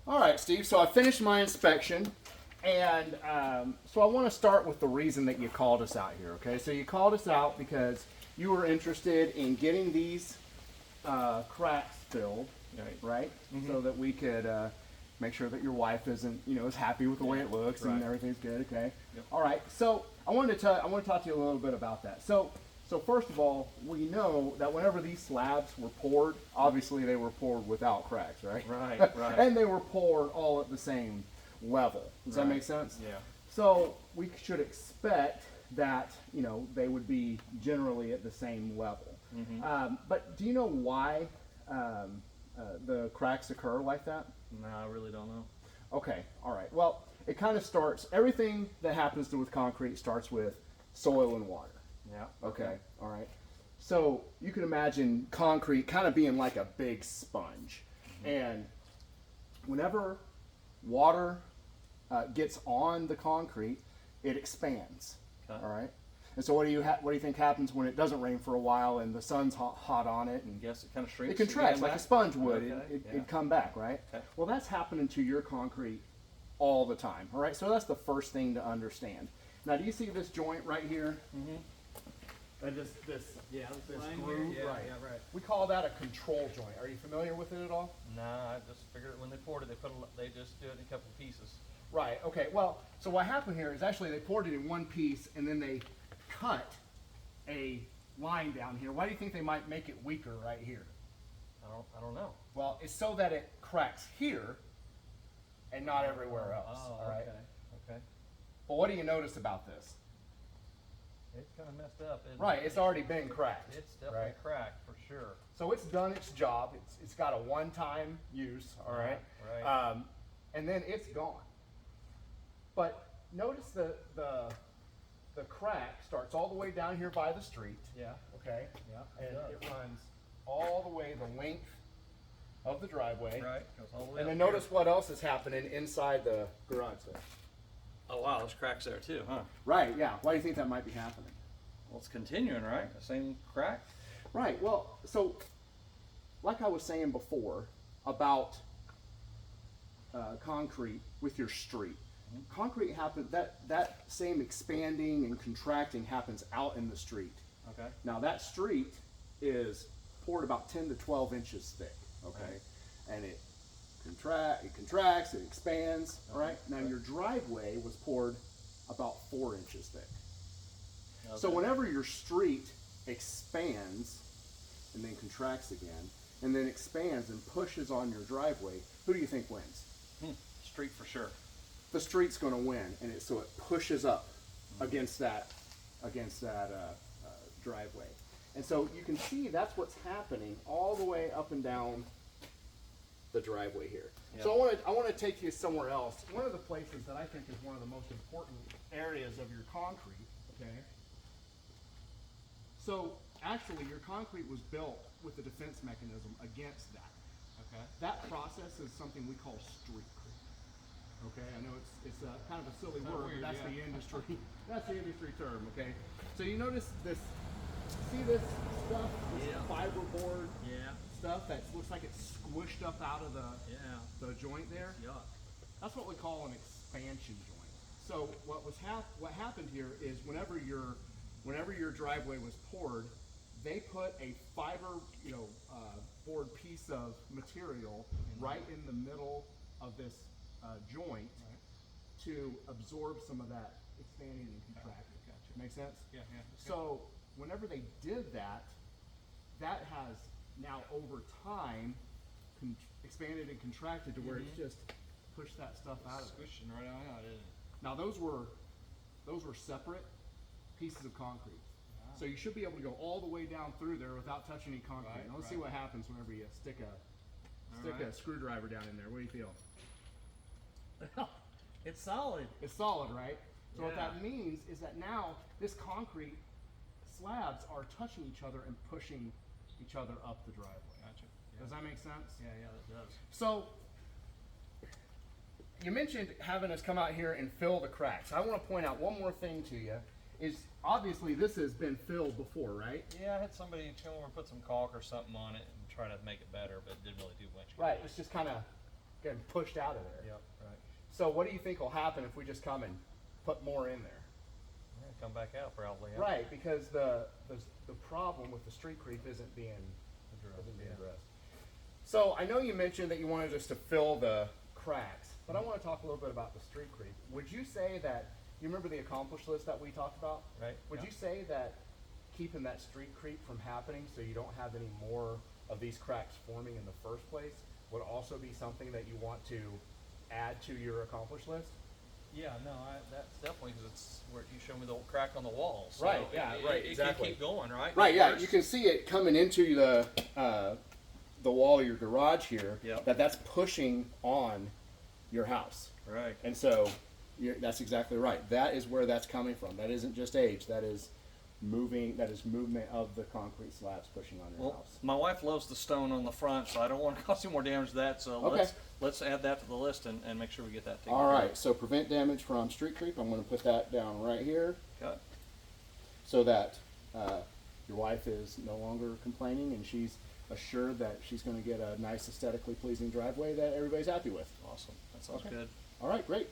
All right, Steve. So I finished my inspection, and so I want to start with the reason that you called us out here. Okay, so you called us out because you were interested in getting these cracks filled, right? So that we could make sure that your wife isn't, is happy with the way it looks and everything's good. Okay. Yep. All right. So I want to talk to you a little bit about that. So first of all, we know that whenever these slabs were poured, obviously they were poured without cracks, right? Right, right. And they were poured all at the same level. Does that Right. make sense? Yeah. So we should expect that, they would be generally at the same level. But do you know why the cracks occur like that? No, I really don't know. Okay, all right. Well, it kind of starts, everything that happens with concrete starts with soil and water. Yeah. Okay, all right. So you can imagine concrete kind of being like a big sponge. And whenever water gets on the concrete, it expands. Okay. All right. And so what do you think happens when it doesn't rain for a while and the sun's hot on it and I guess it kind of shrinks. it contracts again like a back? sponge would. Okay, It'd come back, right? Okay. Well, that's happening to your concrete all the time. All right. So that's the first thing to understand. Now, do you see this joint right here? This this groove, Yeah, right? yeah, right. We call that a control joint. Are you familiar with it at all? No, I just figured when they poured it, they just do it in a couple pieces. Right. Okay. Well, so what happened here is actually they poured it in one piece and then they cut a line down here. Why do you think they might make it weaker right here? I don't know. Well, it's so that it cracks here and not everywhere else. Oh, all right. okay. Okay. But what do you notice about this? It's kind of messed up. Isn't Right. it? It's already been cracked. It's definitely right? cracked for sure. So it's done its job. It's got a one-time use. All right. Right. And then it's gone. But notice the crack starts all the way down here by the street. Yeah. Okay. Yeah. And does. it runs all the way the length of the driveway. Right. Goes all the way And up then here. notice what else is happening inside the garage there. Oh wow, there's cracks there too, huh? Right. Yeah. Why do you think that might be happening? Well, it's continuing, right? The same crack. Right. Well, so like I was saying before about concrete with your street. Concrete happens, that same expanding and contracting happens out in the street. Okay. Now that street is poured about 10 to 12 inches thick, okay? And it contracts, it expands, all right? Now your driveway was poured about 4 inches thick. So Okay. whenever your street expands and then contracts again, and then expands and pushes on your driveway, who do you think wins? Street for sure. The street's going to win, and so it pushes up against that driveway, and so you can see that's what's happening all the way up and down the driveway here. Yep. So I want to take you somewhere else. One of the places that I think is one of the most important areas of your concrete. Okay. So actually, your concrete was built with a defense mechanism against that. Okay. That process is something we call street creep. Okay, I know it's kind of a silly Kinda word, weird, but that's yeah. the industry. That's the industry term. Okay, so you notice this? See this stuff? This Yeah. fiberboard Yeah. stuff that looks like it's squished up out of Yeah. the joint there. Yuck. That's what we call an expansion joint. So what happened here is whenever your driveway was poured, they put a fiber board piece of material right in the middle of this joint to absorb some of that expanding and contracting. Gotcha. Make sense? Yeah. Yeah. So whenever they did that, that has now over time expanded and contracted to where it's just pushed that stuff out of there. Squishing right out, isn't it? Now those were separate pieces of concrete. Wow. So you should be able to go all the way down through there without touching any concrete. Right, Now let's see right. what happens whenever you stick a right. screwdriver down in there. What do you feel? It's solid. It's solid, right? So what Yeah. that means is that now this concrete slabs are touching each other and pushing each other up the driveway. Gotcha. Does that make sense? Yeah, that does. So you mentioned having us come out here and fill the cracks. I want to point out one more thing to you. Is obviously this has been filled before, right? Yeah, I had somebody come over and put some caulk or something on it and try to make it better, but it didn't really do much good. Right. It's just kind of getting pushed out of there. Yep, right. So what do you think will happen if we just come and put more in there? Yeah, come back out probably. Yeah. Right, because the problem with the street creep isn't being Yeah. addressed. So I know you mentioned that you wanted us to fill the cracks, but I want to talk a little bit about the street creep. Would you say that you remember the accomplished list that we talked about? Right, Would yeah. you say that keeping that street creep from happening, so you don't have any more of these cracks forming in the first place, would also be something that you want to add to your accomplished list? Yeah, no, that's definitely, because it's where you showed me the crack on the wall. So Right, yeah, right, It exactly. can keep going, right? Right, yeah, There's- you can see it coming into the wall of your garage here. Yep. That's pushing on your house, Right. and so that's exactly right. That is where that's coming from. That isn't just age. That is moving. That is movement of the concrete slabs pushing on your Well, house. my wife loves the stone on the front, so I don't want to cause any more damage to that. So Okay. let's add that to the list and make sure we get that taken All care right. So prevent damage from street creep. I'm going to put that down right here, of. Okay. so that your wife is no longer complaining and she's assured that she's going to get a nice, aesthetically pleasing driveway that everybody's happy with. Awesome. That sounds Okay. good. All right, great.